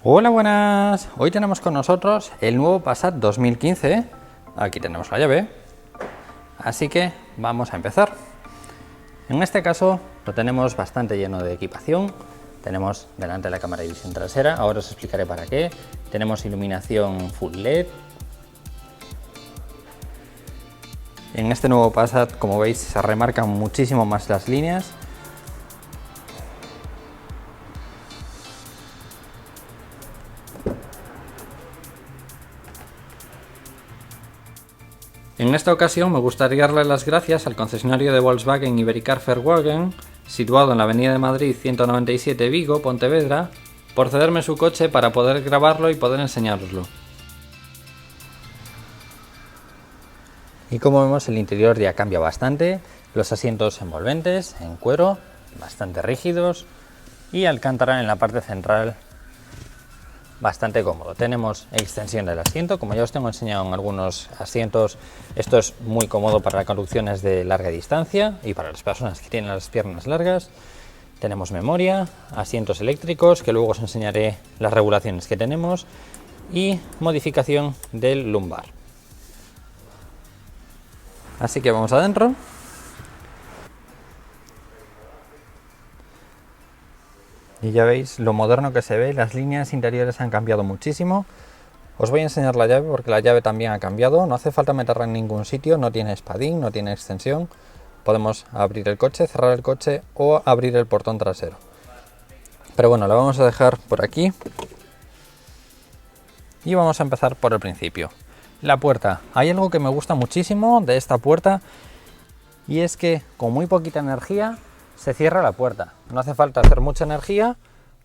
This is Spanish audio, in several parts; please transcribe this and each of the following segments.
Hola, buenas. Hoy tenemos con nosotros el nuevo Passat 2015. Aquí tenemos la llave. Así que vamos a empezar. En este caso lo tenemos bastante lleno de equipación. Tenemos delante la cámara de visión trasera. Ahora os explicaré para qué. Tenemos iluminación full LED. En este nuevo Passat, como veis, se remarcan muchísimo más las líneas. En esta ocasión me gustaría darle las gracias al concesionario de Volkswagen Ibericar Fairwagen, situado en la Avenida de Madrid 197 Vigo, Pontevedra, por cederme su coche para poder grabarlo y poder enseñároslo. Y como vemos, el interior ya cambia bastante, los asientos envolventes en cuero, bastante rígidos, y alcántara en la parte central bastante cómodo. Tenemos extensión del asiento, como ya os tengo enseñado en algunos asientos. Esto es muy cómodo para conducciones de larga distancia y para las personas que tienen las piernas largas. Tenemos memoria, asientos eléctricos, que luego os enseñaré las regulaciones que tenemos, y modificación del lumbar. Así que vamos adentro. Y ya veis lo moderno que se ve, las líneas interiores han cambiado muchísimo. Os voy a enseñar la llave porque la llave también ha cambiado, no hace falta meterla en ningún sitio, no tiene espadín, no tiene extensión. Podemos abrir el coche, cerrar el coche o abrir el portón trasero. Pero bueno, la vamos a dejar por aquí. Y vamos a empezar por el principio. La puerta. Hay algo que me gusta muchísimo de esta puerta y es que con muy poquita energía se cierra la puerta. No hace falta hacer mucha energía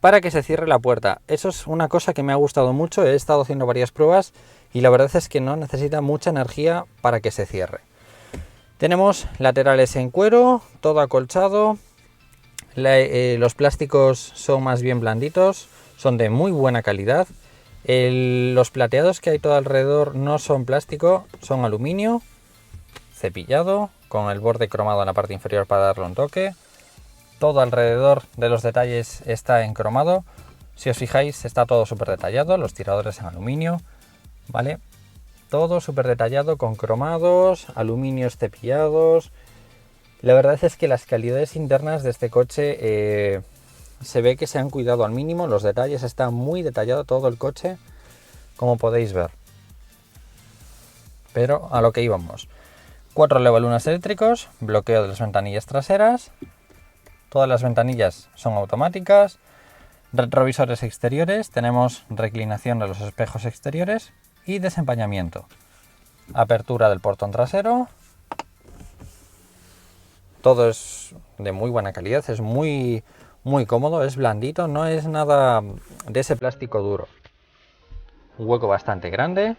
para que se cierre la puerta. Eso es una cosa que me ha gustado mucho. He estado haciendo varias pruebas y la verdad es que no necesita mucha energía para que se cierre. Tenemos laterales en cuero, todo acolchado. Los plásticos son más bien blanditos, son de muy buena calidad. Los plateados que hay todo alrededor no son plástico, son aluminio cepillado con el borde cromado en la parte inferior para darle un toque. Todo alrededor de los detalles está en cromado. Si os fijáis, está todo súper detallado, los tiradores en aluminio, ¿vale? Todo súper detallado con cromados, aluminios cepillados. La verdad es que las calidades internas de este coche se ve que se han cuidado al mínimo. Los detalles, está muy detallado todo el coche, como podéis ver. Pero a lo que íbamos. 4 levalunas eléctricos, bloqueo de las ventanillas traseras. Todas las ventanillas son automáticas, retrovisores exteriores, tenemos reclinación de los espejos exteriores y desempañamiento. Apertura del portón trasero. Todo es de muy buena calidad, es muy cómodo, es blandito, no es nada de ese plástico duro. Un hueco bastante grande.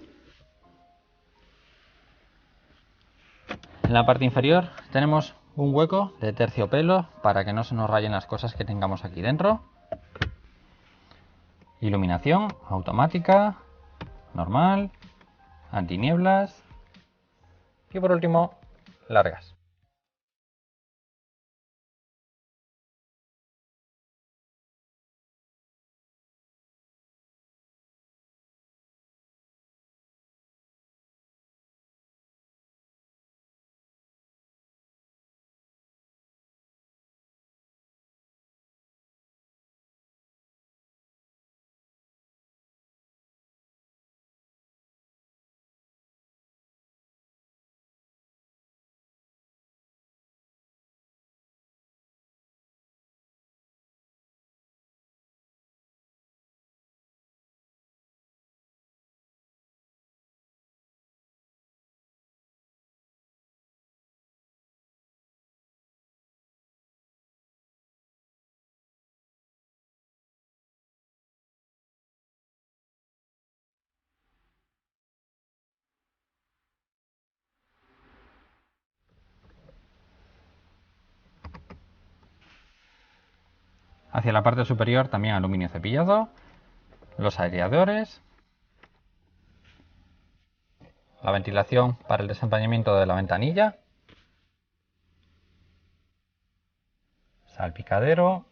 En la parte inferior tenemos un hueco de terciopelo para que no se nos rayen las cosas que tengamos aquí dentro. Iluminación automática, normal, antinieblas y por último, largas. Hacia la parte superior también aluminio cepillado, los aireadores, la ventilación para el desempañamiento de la ventanilla, salpicadero,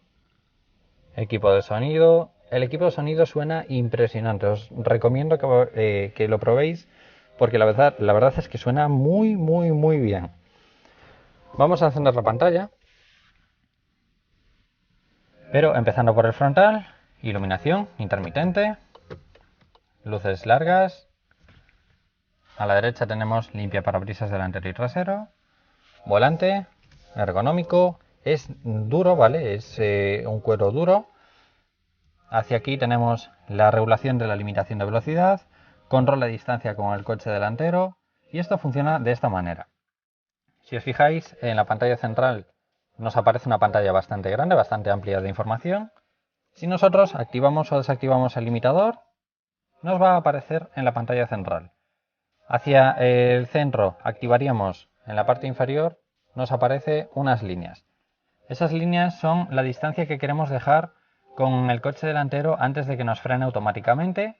equipo de sonido, el equipo de sonido suena impresionante. Os recomiendo que lo probéis porque la verdad es que suena muy, muy, muy bien. Vamos a encender la pantalla, pero empezando por el frontal, iluminación intermitente, luces largas. A la derecha tenemos limpia parabrisas delantero y trasero, volante ergonómico, es duro, ¿vale? Es un cuero duro. Hacia aquí tenemos la regulación de la limitación de velocidad, control de distancia con el coche delantero, y esto funciona de esta manera. Si os fijáis, en la pantalla central nos aparece una pantalla bastante grande, bastante amplia de información. Si nosotros activamos o desactivamos el limitador, nos va a aparecer en la pantalla central. Hacia el centro activaríamos en la parte inferior, nos aparece unas líneas. Esas líneas son la distancia que queremos dejar con el coche delantero antes de que nos frene automáticamente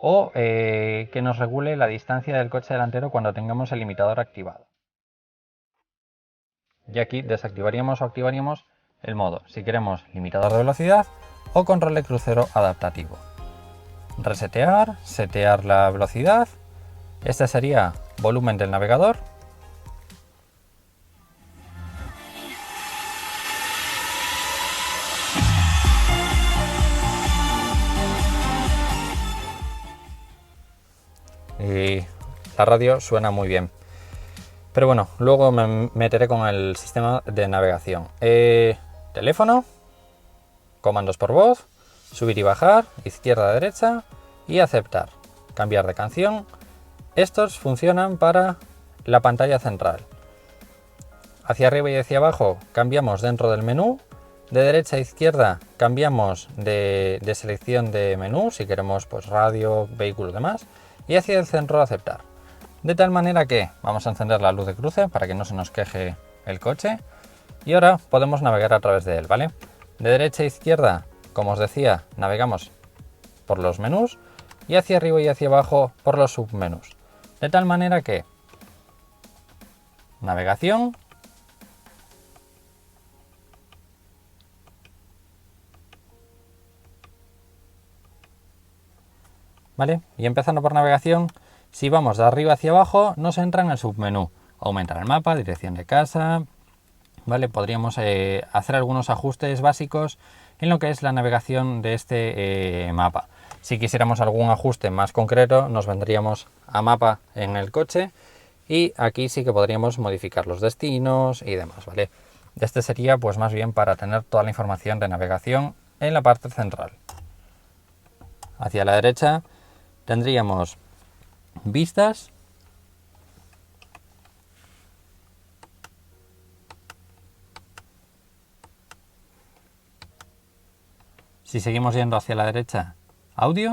o que nos regule la distancia del coche delantero cuando tengamos el limitador activado. Y aquí desactivaríamos o activaríamos el modo, si queremos limitador de velocidad o control de crucero adaptativo. Resetear, setear la velocidad. Este sería volumen del navegador. Y la radio suena muy bien. Pero bueno, luego me meteré con el sistema de navegación. Teléfono, comandos por voz, subir y bajar, izquierda a derecha y aceptar. Cambiar de canción. Estos funcionan para la pantalla central. Hacia arriba y hacia abajo cambiamos dentro del menú. De derecha a izquierda cambiamos de selección de menú, si queremos pues radio, vehículo y demás. Y hacia el centro aceptar. De tal manera que vamos a encender la luz de cruce para que no se nos queje el coche. Y ahora podemos navegar a través de él, ¿vale? De derecha a izquierda, como os decía, navegamos por los menús y hacia arriba y hacia abajo por los submenús. De tal manera que navegación, ¿vale? Y empezando por navegación, si vamos de arriba hacia abajo, nos entra en el submenú. Aumentar el mapa, dirección de casa, ¿vale? Podríamos hacer algunos ajustes básicos en lo que es la navegación de este mapa. Si quisiéramos algún ajuste más concreto, nos vendríamos a mapa en el coche y aquí sí que podríamos modificar los destinos y demás, ¿vale? Este sería pues más bien para tener toda la información de navegación en la parte central. Hacia la derecha tendríamos vistas, si seguimos yendo hacia la derecha, audio,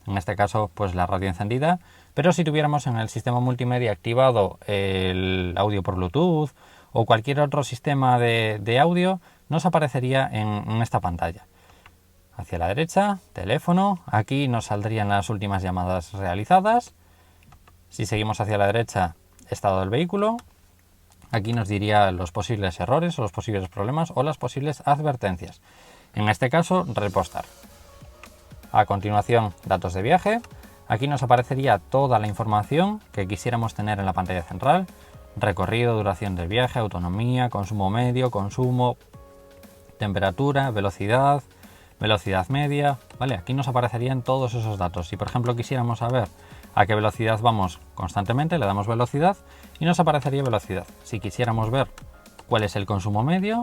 en este caso pues la radio encendida, pero si tuviéramos en el sistema multimedia activado el audio por Bluetooth o cualquier otro sistema de audio, nos aparecería en esta pantalla. Hacia la derecha, teléfono, aquí nos saldrían las últimas llamadas realizadas. Si seguimos hacia la derecha, estado del vehículo, aquí nos diría los posibles errores o los posibles problemas o las posibles advertencias. En este caso, repostar. A continuación, datos de viaje. Aquí nos aparecería toda la información que quisiéramos tener en la pantalla central. Recorrido, duración del viaje, autonomía, consumo medio, consumo, temperatura, velocidad, velocidad media, ¿vale? Aquí nos aparecerían todos esos datos. Si por ejemplo quisiéramos saber a qué velocidad vamos constantemente, le damos velocidad y nos aparecería velocidad. Si quisiéramos ver cuál es el consumo medio,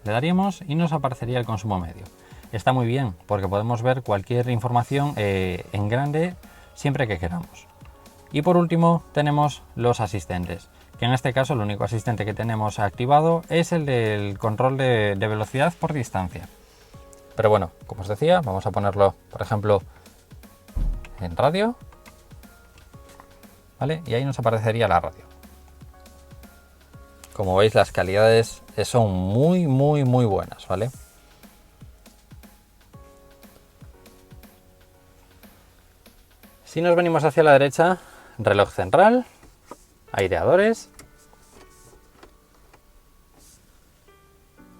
le daríamos y nos aparecería el consumo medio. Está muy bien porque podemos ver cualquier información en grande siempre que queramos. Y por último tenemos los asistentes, que en este caso el único asistente que tenemos activado es el del control de velocidad por distancia. Pero bueno, como os decía, vamos a ponerlo, por ejemplo, en radio, ¿vale? Y ahí nos aparecería la radio. Como veis, las calidades son muy buenas, ¿vale? Si nos venimos hacia la derecha, reloj central, aireadores,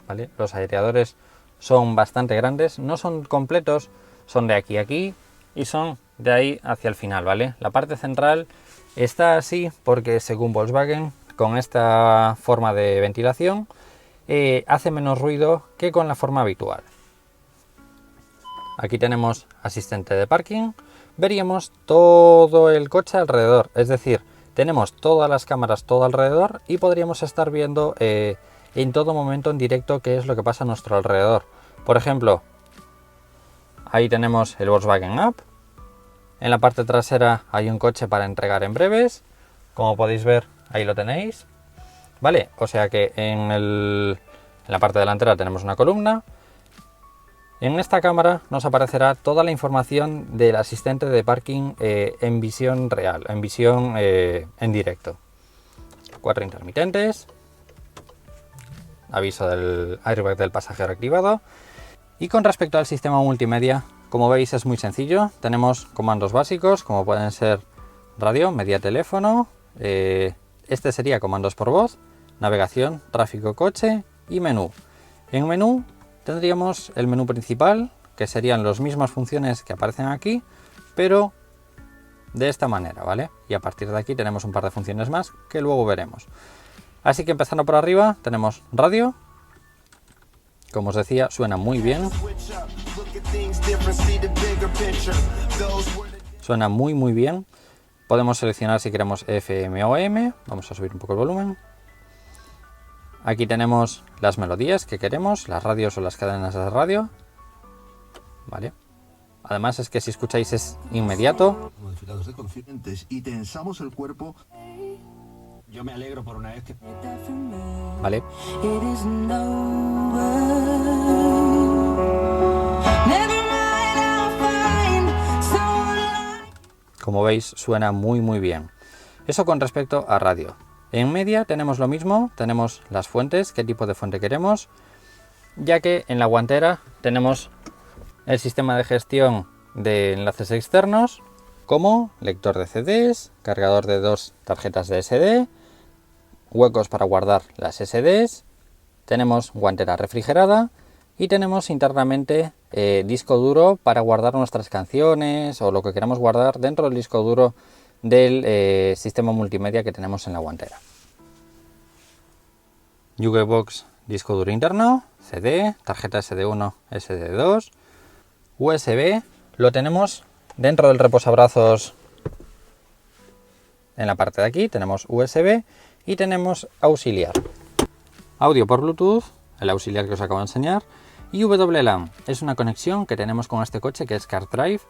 ¿vale? Los aireadores son bastante grandes, no son completos, son de aquí a aquí y son de ahí hacia el final, ¿vale? La parte central está así porque según Volkswagen, con esta forma de ventilación, hace menos ruido que con la forma habitual. Aquí tenemos asistente de parking, veríamos todo el coche alrededor, es decir, tenemos todas las cámaras todo alrededor y podríamos estar viendo en todo momento en directo qué es lo que pasa a nuestro alrededor. Por ejemplo, ahí tenemos el Volkswagen App. En la parte trasera hay un coche para entregar en breves. Como podéis ver, ahí lo tenéis. Vale, o sea que en la parte delantera tenemos una columna. En esta cámara nos aparecerá toda la información del asistente de parking en visión real, en visión en directo. 4 intermitentes. Aviso del airbag del pasajero activado. Y con respecto al sistema multimedia, como veis es muy sencillo. Tenemos comandos básicos como pueden ser radio, media, teléfono. Este sería comandos por voz, navegación, tráfico, coche y menú. En menú tendríamos el menú principal, que serían las mismas funciones que aparecen aquí, pero de esta manera, ¿vale? Y a partir de aquí tenemos un par de funciones más que luego veremos. Así que empezando por arriba tenemos radio. Como os decía, suena muy bien. Suena muy bien. Podemos seleccionar si queremos FM o AM. Vamos a subir un poco el volumen. Aquí tenemos las melodías que queremos, las radios o las cadenas de radio. Vale. Además es que si escucháis es inmediato. Modificados de conscientes y tensamos el cuerpo. Yo me alegro por una vez que... Vale. Como veis suena muy bien. Eso con respecto a radio. En media tenemos lo mismo, tenemos las fuentes, qué tipo de fuente queremos, ya que en la guantera tenemos el sistema de gestión de enlaces externos, como lector de CDs, cargador de 2 tarjetas de SD, huecos para guardar las SDs, tenemos guantera refrigerada y tenemos internamente disco duro para guardar nuestras canciones o lo que queramos guardar dentro del disco duro del sistema multimedia que tenemos en la guantera. Jukebox, disco duro interno, CD, tarjeta SD1, SD2, USB, lo tenemos dentro del reposabrazos. En la parte de aquí tenemos USB y tenemos auxiliar. Audio por Bluetooth, el auxiliar que os acabo de enseñar, y WLAN, es una conexión que tenemos con este coche que es CarDrive,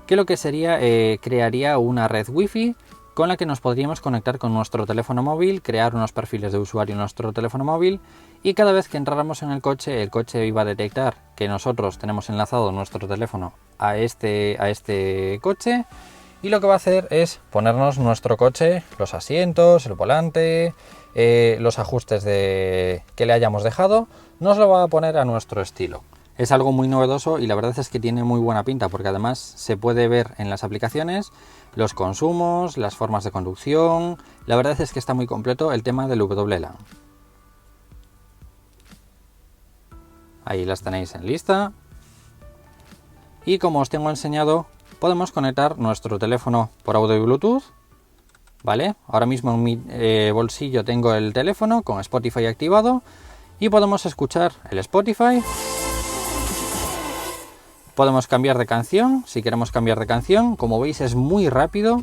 que lo que sería crearía una red Wi-Fi con la que nos podríamos conectar con nuestro teléfono móvil, crear unos perfiles de usuario en nuestro teléfono móvil y cada vez que entráramos en el coche iba a detectar que nosotros tenemos enlazado nuestro teléfono a este coche y lo que va a hacer es ponernos nuestro coche, los asientos, el volante, los ajustes que le hayamos dejado, nos lo va a poner a nuestro estilo. Es algo muy novedoso y la verdad es que tiene muy buena pinta porque además se puede ver en las aplicaciones los consumos, las formas de conducción. La verdad es que está muy completo el tema del WLAN. Ahí las tenéis en lista. Y como os tengo enseñado, podemos conectar nuestro teléfono por audio y Bluetooth. ¿Vale? Ahora mismo en mi bolsillo tengo el teléfono con Spotify activado y podemos escuchar el Spotify. Podemos cambiar de canción, si queremos cambiar de canción, como veis es muy rápido.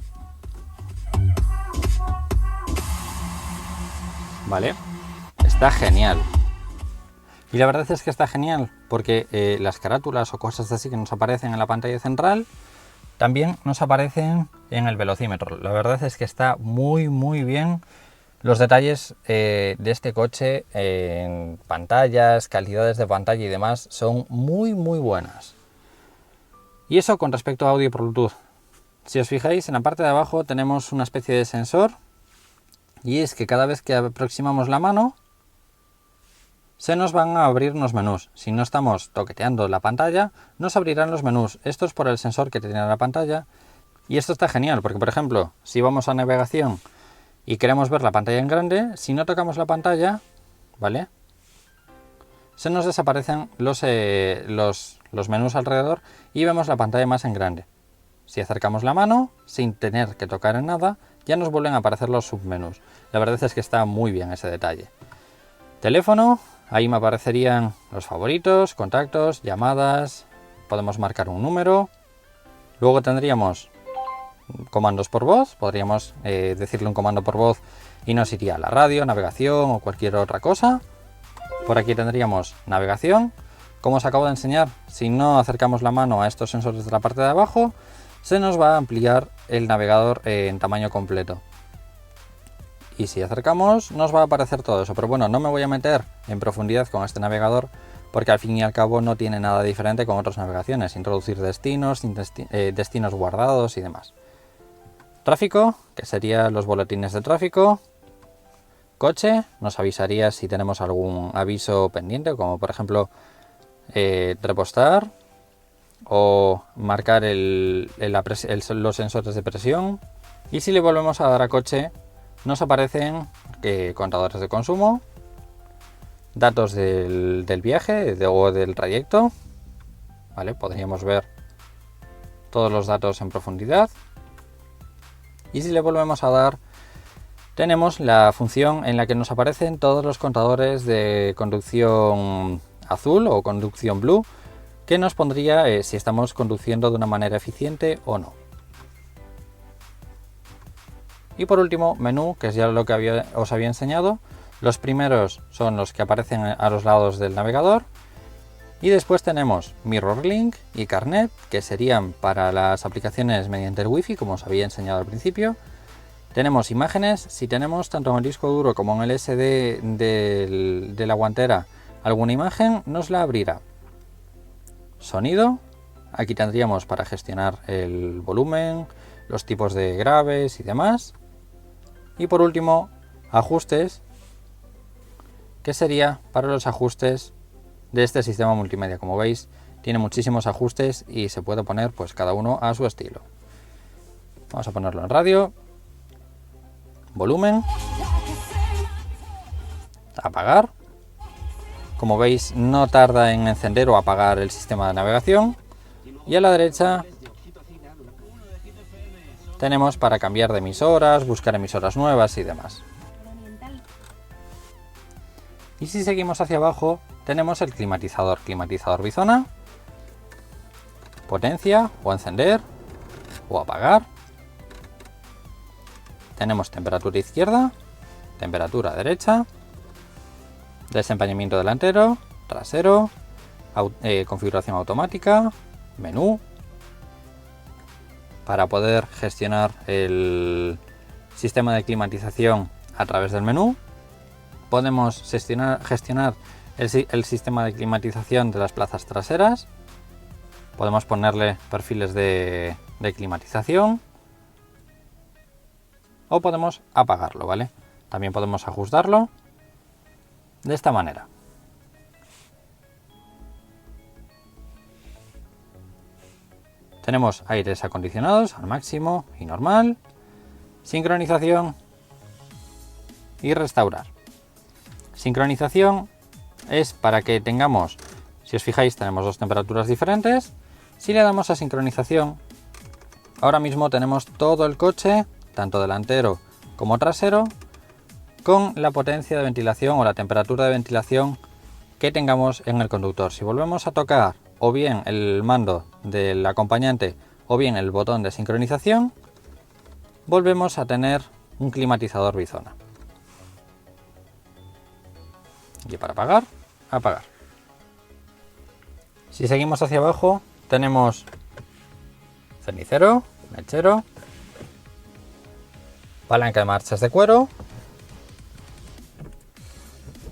Vale, está genial. Y la verdad es que está genial porque las carátulas o cosas así que nos aparecen en la pantalla central también nos aparecen en el velocímetro. La verdad es que está muy bien. Los detalles de este coche en pantallas, calidades de pantalla y demás son muy buenas. Y eso con respecto a audio por Bluetooth. Si os fijáis, en la parte de abajo tenemos una especie de sensor y es que cada vez que aproximamos la mano se nos van a abrir unos menús. Si no estamos toqueteando la pantalla, nos abrirán los menús. Esto es por el sensor que tiene la pantalla y esto está genial porque, por ejemplo, si vamos a navegación y queremos ver la pantalla en grande, si no tocamos la pantalla, ¿vale? se nos desaparecen los menús alrededor y vemos la pantalla más en grande. Si acercamos la mano, sin tener que tocar en nada, ya nos vuelven a aparecer los submenús. La verdad es que está muy bien ese detalle. Teléfono, ahí me aparecerían los favoritos, contactos, llamadas, podemos marcar un número. Luego tendríamos comandos por voz, podríamos decirle un comando por voz y nos iría a la radio, navegación o cualquier otra cosa. Por aquí tendríamos navegación. Como os acabo de enseñar, si no acercamos la mano a estos sensores de la parte de abajo, se nos va a ampliar el navegador en tamaño completo. Y si acercamos, nos va a aparecer todo eso. Pero bueno, no me voy a meter en profundidad con este navegador porque al fin y al cabo no tiene nada diferente con otras navegaciones. Introducir destinos, destinos guardados y demás. Tráfico, que serían los boletines de tráfico. Coche, nos avisaría si tenemos algún aviso pendiente, como por ejemplo repostar o marcar los sensores de presión. Y si le volvemos a dar a coche, nos aparecen contadores de consumo, datos del viaje o del trayecto, ¿vale? Podríamos ver todos los datos en profundidad. Y si le volvemos a dar, tenemos la función en la que nos aparecen todos los contadores de conducción azul o conducción blue, que nos pondría si estamos conduciendo de una manera eficiente o no. Y por último, menú, que es ya lo que os había enseñado. Los primeros son los que aparecen a los lados del navegador. Y después tenemos MirrorLink y Carnet, que serían para las aplicaciones mediante el Wi-Fi, como os había enseñado al principio. Tenemos imágenes. Si tenemos tanto en el disco duro como en el SD de la guantera alguna imagen, nos la abrirá. Sonido. Aquí tendríamos para gestionar el volumen, los tipos de graves y demás. Y por último, ajustes, que sería para los ajustes de este sistema multimedia. Como veis, tiene muchísimos ajustes y se puede poner pues cada uno a su estilo. Vamos a ponerlo en radio, volumen, apagar. Como veis, no tarda en encender o apagar el sistema de navegación. Y a la derecha tenemos para cambiar de emisoras, buscar emisoras nuevas y demás. Y si seguimos hacia abajo, tenemos el climatizador bizona, potencia o encender o apagar. Tenemos temperatura izquierda, temperatura derecha, desempeñamiento delantero, trasero, configuración automática, menú. Para poder gestionar el sistema de climatización a través del menú, podemos gestionar el sistema de climatización de las plazas traseras. Podemos ponerle perfiles de climatización o podemos apagarlo, ¿vale? También podemos ajustarlo de esta manera. Tenemos aires acondicionados al máximo y normal, sincronización y restaurar. Sincronización es para que tengamos, si os fijáis, tenemos dos temperaturas diferentes. Si le damos a sincronización, ahora mismo tenemos todo el coche, tanto delantero como trasero, con la potencia de ventilación o la temperatura de ventilación que tengamos en el conductor. Si volvemos a tocar o bien el mando del acompañante o bien el botón de sincronización, volvemos a tener un climatizador bizona. Y para apagar, apagar. Si seguimos hacia abajo, tenemos cenicero, mechero, palanca de marchas de cuero,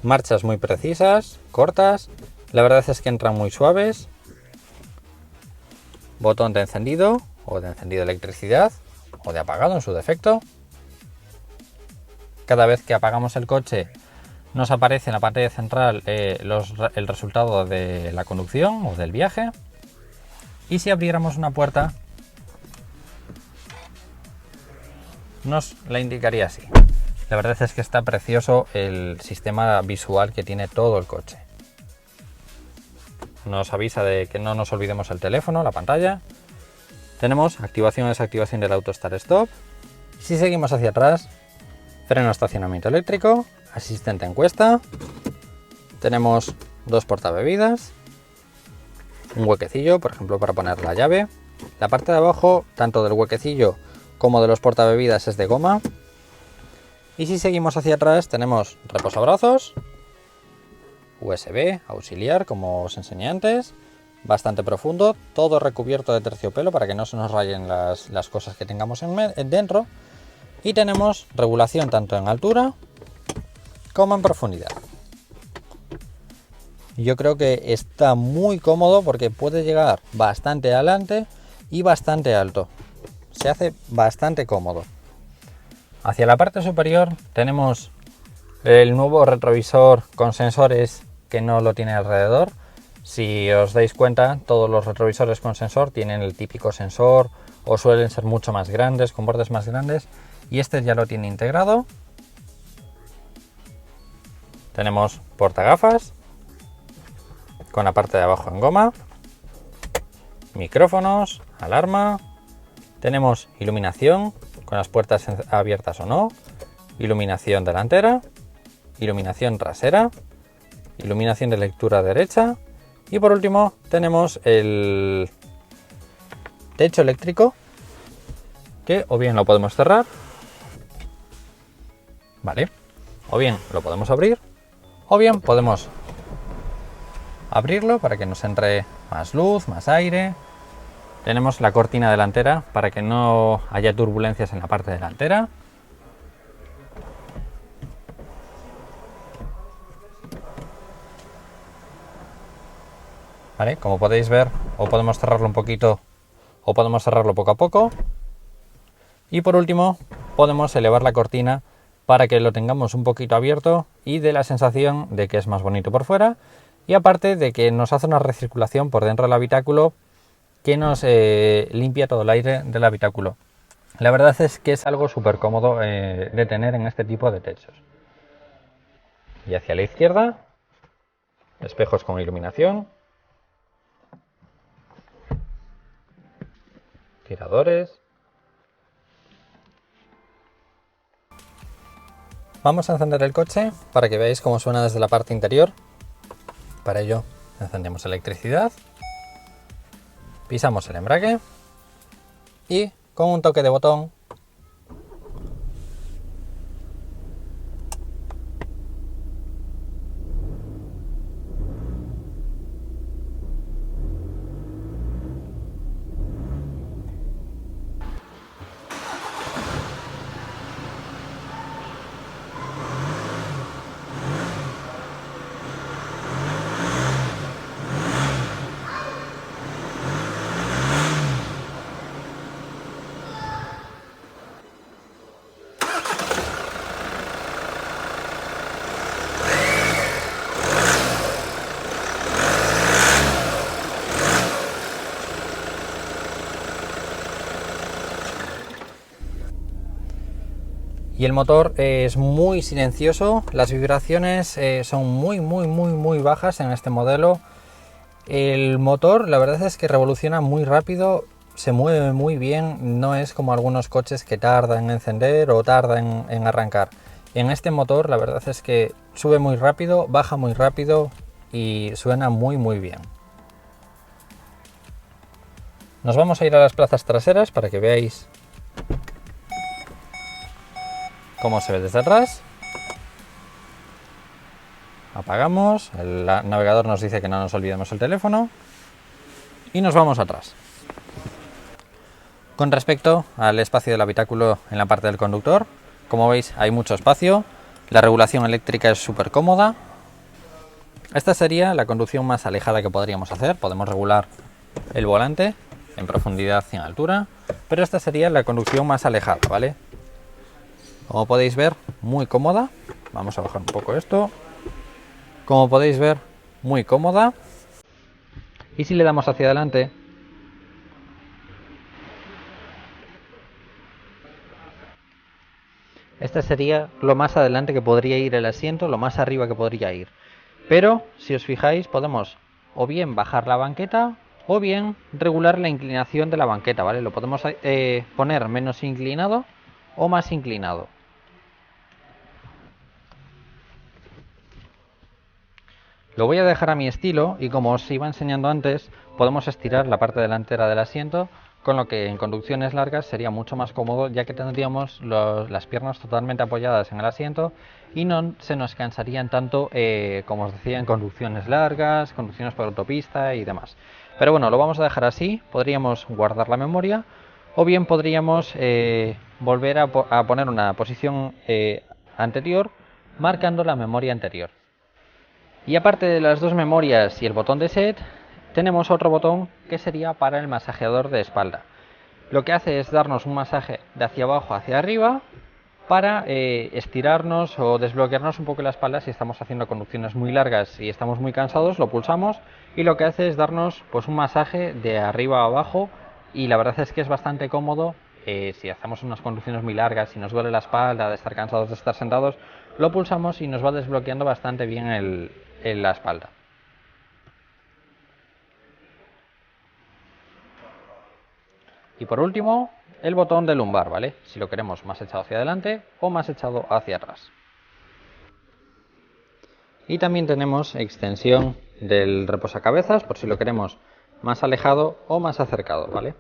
marchas muy precisas, cortas, la verdad es que entran muy suaves, botón de encendido o de encendido de electricidad o de apagado en su defecto. Cada vez que apagamos el coche nos aparece en la pantalla central el resultado de la conducción o del viaje. Y si abriéramos una puerta nos la indicaría así. La verdad es que está precioso el sistema visual que tiene todo el coche. nos avisa de que no nos olvidemos el teléfono, la pantalla. Tenemos activación y desactivación del auto start stop. Si seguimos hacia atrás, freno de estacionamiento eléctrico, asistente encuesta. Tenemos dos portabebidas, un huequecillo, por ejemplo, para poner la llave. La parte de abajo, tanto del huequecillo como de los portabebidas, es de goma. Y si seguimos hacia atrás, tenemos reposabrazos, USB auxiliar, como os enseñé antes, bastante profundo, todo recubierto de terciopelo para que no se nos rayen las cosas que tengamos dentro. Y tenemos regulación tanto en altura como en profundidad. Yo creo que está muy cómodo porque puede llegar bastante adelante y bastante alto. Se hace bastante cómodo. Hacia la parte superior tenemos el nuevo retrovisor con sensores que no lo tiene alrededor. Si os dais cuenta, todos los retrovisores con sensor tienen el típico sensor o suelen ser mucho más grandes, con bordes más grandes, y este ya lo tiene integrado. Tenemos portagafas con la parte de abajo en goma, micrófonos, alarma, tenemos iluminación con las puertas abiertas o no, iluminación delantera, iluminación trasera, iluminación de lectura derecha y por último tenemos el techo eléctrico que o bien lo podemos cerrar, vale, o bien lo podemos abrir o bien podemos abrirlo para que nos entre más luz, más aire. Tenemos la cortina delantera para que no haya turbulencias en la parte delantera. Vale, como podéis ver, o podemos cerrarlo un poquito o podemos cerrarlo poco a poco. Y por último, podemos elevar la cortina para que lo tengamos un poquito abierto y dé la sensación de que es más bonito por fuera. Y aparte de que nos hace una recirculación por dentro del habitáculo que nos limpia todo el aire del habitáculo. La verdad es que es algo súper cómodo de tener en este tipo de techos. Y hacia la izquierda, espejos con iluminación, tiradores. Vamos a encender el coche para que veáis cómo suena desde la parte interior. Para ello encendemos electricidad, pisamos el embrague y con un toque de botón y el motor es muy silencioso, las vibraciones son muy bajas en este modelo. El motor, la verdad es que revoluciona muy rápido, se mueve muy bien, no es como algunos coches que tardan en encender o tardan en arrancar. En este motor la verdad es que sube muy rápido, baja muy rápido y suena muy bien. Nos vamos a ir a las plazas traseras para que veáis cómo se ve desde atrás. Apagamos, el navegador nos dice que no nos olvidemos el teléfono y nos vamos atrás. Con respecto al espacio del habitáculo en la parte del conductor, como veis hay mucho espacio, la regulación eléctrica es súper cómoda. Esta sería la conducción más alejada que podríamos hacer, podemos regular el volante en profundidad y en altura, pero esta sería la conducción más alejada, ¿vale? Como podéis ver, muy cómoda. Vamos a bajar un poco esto. Como podéis ver, muy cómoda. Y si le damos hacia adelante, este sería lo más adelante que podría ir el asiento, lo más arriba que podría ir. Pero, si os fijáis, podemos o bien bajar la banqueta o bien regular la inclinación de la banqueta, ¿vale? Lo podemos poner menos inclinado o más inclinado. Lo voy a dejar a mi estilo y como os iba enseñando antes, podemos estirar la parte delantera del asiento, con lo que en conducciones largas sería mucho más cómodo, ya que tendríamos las piernas totalmente apoyadas en el asiento y no se nos cansarían tanto, como os decía, en conducciones largas, conducciones por autopista y demás. Pero bueno, lo vamos a dejar así, podríamos guardar la memoria o bien podríamos volver a poner una posición anterior marcando la memoria anterior. Y aparte de las dos memorias y el botón de set, tenemos otro botón que sería para el masajeador de espalda. Lo que hace es darnos un masaje de hacia abajo hacia arriba para estirarnos o desbloquearnos un poco la espalda si estamos haciendo conducciones muy largas y estamos muy cansados, lo pulsamos y lo que hace es darnos pues un masaje de arriba a abajo y la verdad es que es bastante cómodo. Si hacemos unas conducciones muy largas y nos duele la espalda de estar cansados de estar sentados, lo pulsamos y nos va desbloqueando bastante bien en la espalda. Y por último, el botón de lumbar, ¿vale? Si lo queremos más echado hacia adelante o más echado hacia atrás. Y también tenemos extensión del reposacabezas por si lo queremos más alejado o más acercado, ¿vale?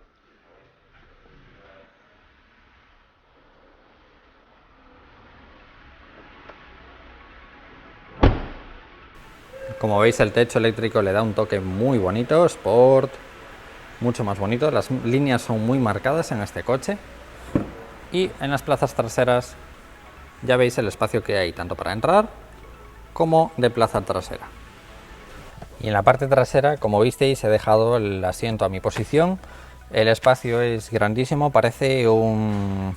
Como veis, el techo eléctrico le da un toque muy bonito, sport, mucho más bonito. Las líneas son muy marcadas en este coche. Y en las plazas traseras ya veis el espacio que hay tanto para entrar como de plaza trasera. Y en la parte trasera, como visteis, he dejado el asiento a mi posición. El espacio es grandísimo, parece un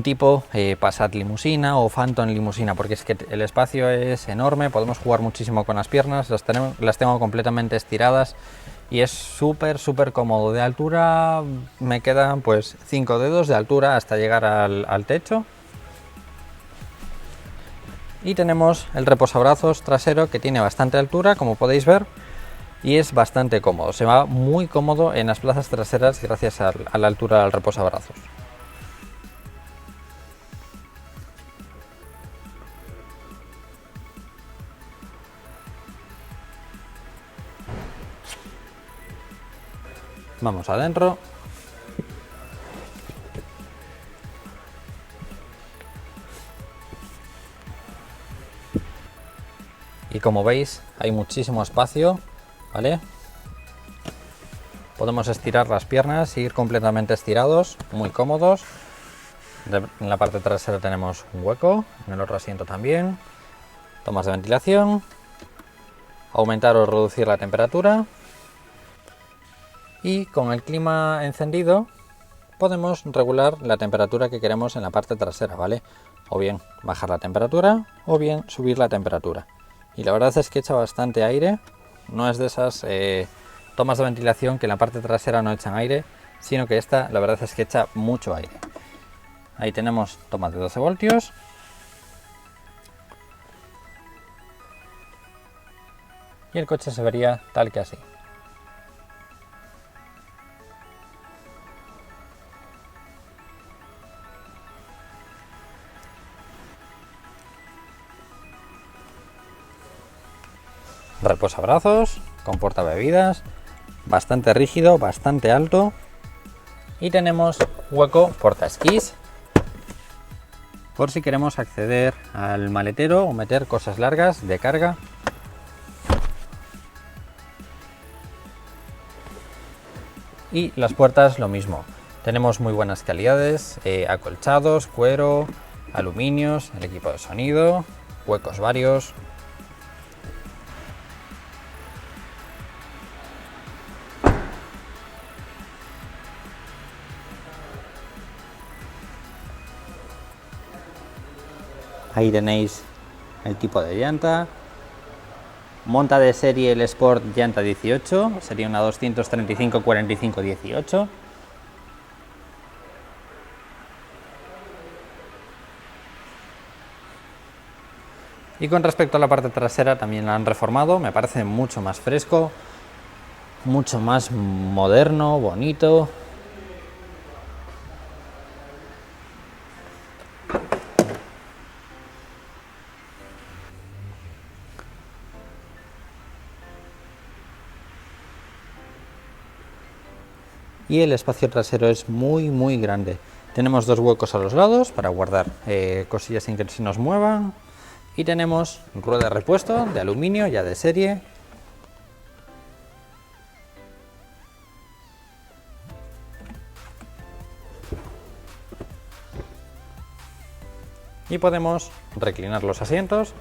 tipo Passat limusina o Phantom limusina, porque es que el espacio es enorme, podemos jugar muchísimo con las piernas, las tengo completamente estiradas y es súper cómodo. De altura me quedan pues 5 dedos de altura hasta llegar al techo. Y tenemos el reposabrazos trasero que tiene bastante altura, como podéis ver, y es bastante cómodo. Se va muy cómodo en las plazas traseras gracias a la altura del reposabrazos. Vamos adentro. Y como veis, hay muchísimo espacio, ¿vale? Podemos estirar las piernas y ir completamente estirados, muy cómodos. En la parte trasera tenemos un hueco, en el otro asiento también. Tomas de ventilación. Aumentar o reducir la temperatura. Y con el clima encendido podemos regular la temperatura que queremos en la parte trasera, ¿vale? O bien bajar la temperatura o bien subir la temperatura. Y la verdad es que echa bastante aire, no es de esas tomas de ventilación que en la parte trasera no echan aire, sino que esta la verdad es que echa mucho aire. Ahí tenemos tomas de 12 voltios. Y el coche se vería tal que así. Reposabrazos con portabebidas, bastante rígido, bastante alto. Y tenemos hueco portaesquís por si queremos acceder al maletero o meter cosas largas de carga. Y las puertas lo mismo, tenemos muy buenas calidades, acolchados, cuero, aluminios, el equipo de sonido, huecos varios. Ahí tenéis el tipo de llanta. Monta de serie el Sport llanta 18, sería una 235-45-18. Y con respecto a la parte trasera también la han reformado, me parece mucho más fresco, mucho más moderno, bonito. Y el espacio trasero es muy grande. Tenemos dos huecos a los lados para guardar cosillas sin que se nos muevan. Y tenemos rueda de repuesto de aluminio ya de serie. Y podemos reclinar los asientos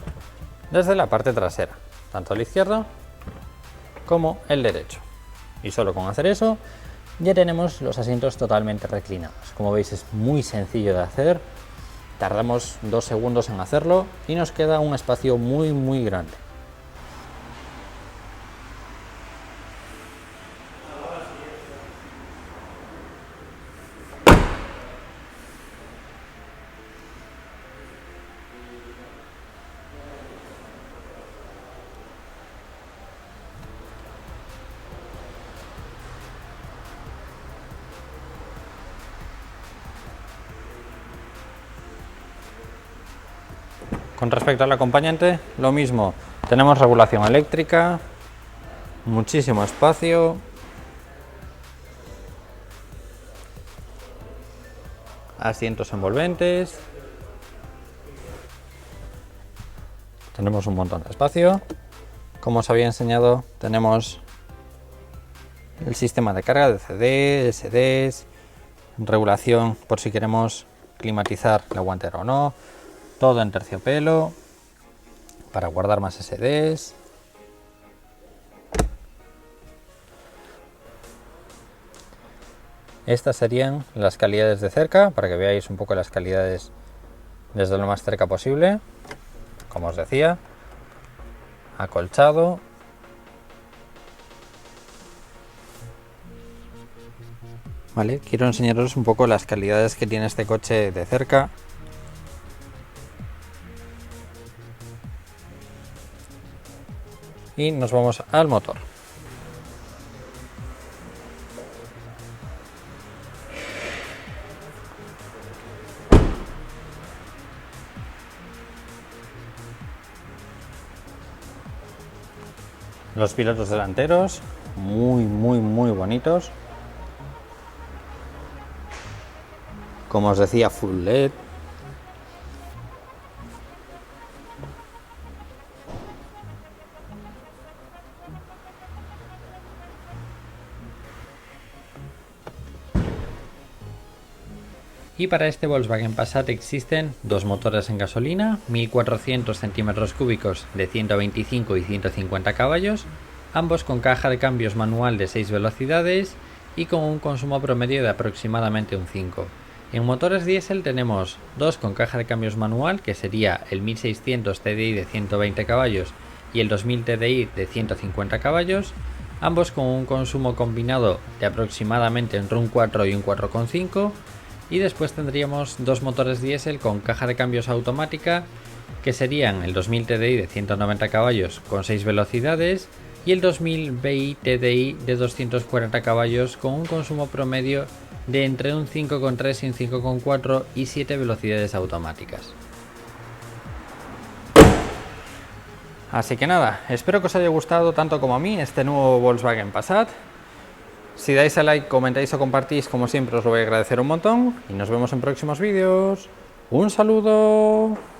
desde la parte trasera, tanto el izquierdo como el derecho. Y solo con hacer eso ya tenemos los asientos totalmente reclinados. Como veis es muy sencillo de hacer, tardamos 2 segundos en hacerlo y nos queda un espacio muy grande. Con respecto al acompañante, lo mismo, tenemos regulación eléctrica, muchísimo espacio, asientos envolventes, tenemos un montón de espacio. Como os había enseñado, tenemos el sistema de carga de CD, SDs, regulación por si queremos climatizar la guantera o no, todo en terciopelo para guardar más SDs. Estas serían las calidades de cerca, para que veáis un poco las calidades desde lo más cerca posible. Como os decía, acolchado. Vale, quiero enseñaros un poco las calidades que tiene este coche de cerca. Y nos vamos al motor. Los pilotos delanteros, muy bonitos. Como os decía, full LED. Y para este Volkswagen Passat existen dos motores en gasolina, 1400 centímetros cúbicos de 125 y 150 caballos, ambos con caja de cambios manual de 6 velocidades y con un consumo promedio de aproximadamente un 5. En motores diésel tenemos dos con caja de cambios manual, que sería el 1600 TDI de 120 caballos y el 2000 TDI de 150 caballos, ambos con un consumo combinado de aproximadamente entre un 4 y un 4,5. Y después tendríamos dos motores diésel con caja de cambios automática, que serían el 2000 TDI de 190 caballos con 6 velocidades y el 2000 VI TDI de 240 caballos con un consumo promedio de entre un 5,3 y un 5,4 y 7 velocidades automáticas. Así que nada, espero que os haya gustado tanto como a mí este nuevo Volkswagen Passat. Si dais a like, comentáis o compartís, como siempre os lo voy a agradecer un montón y nos vemos en próximos vídeos. ¡Un saludo!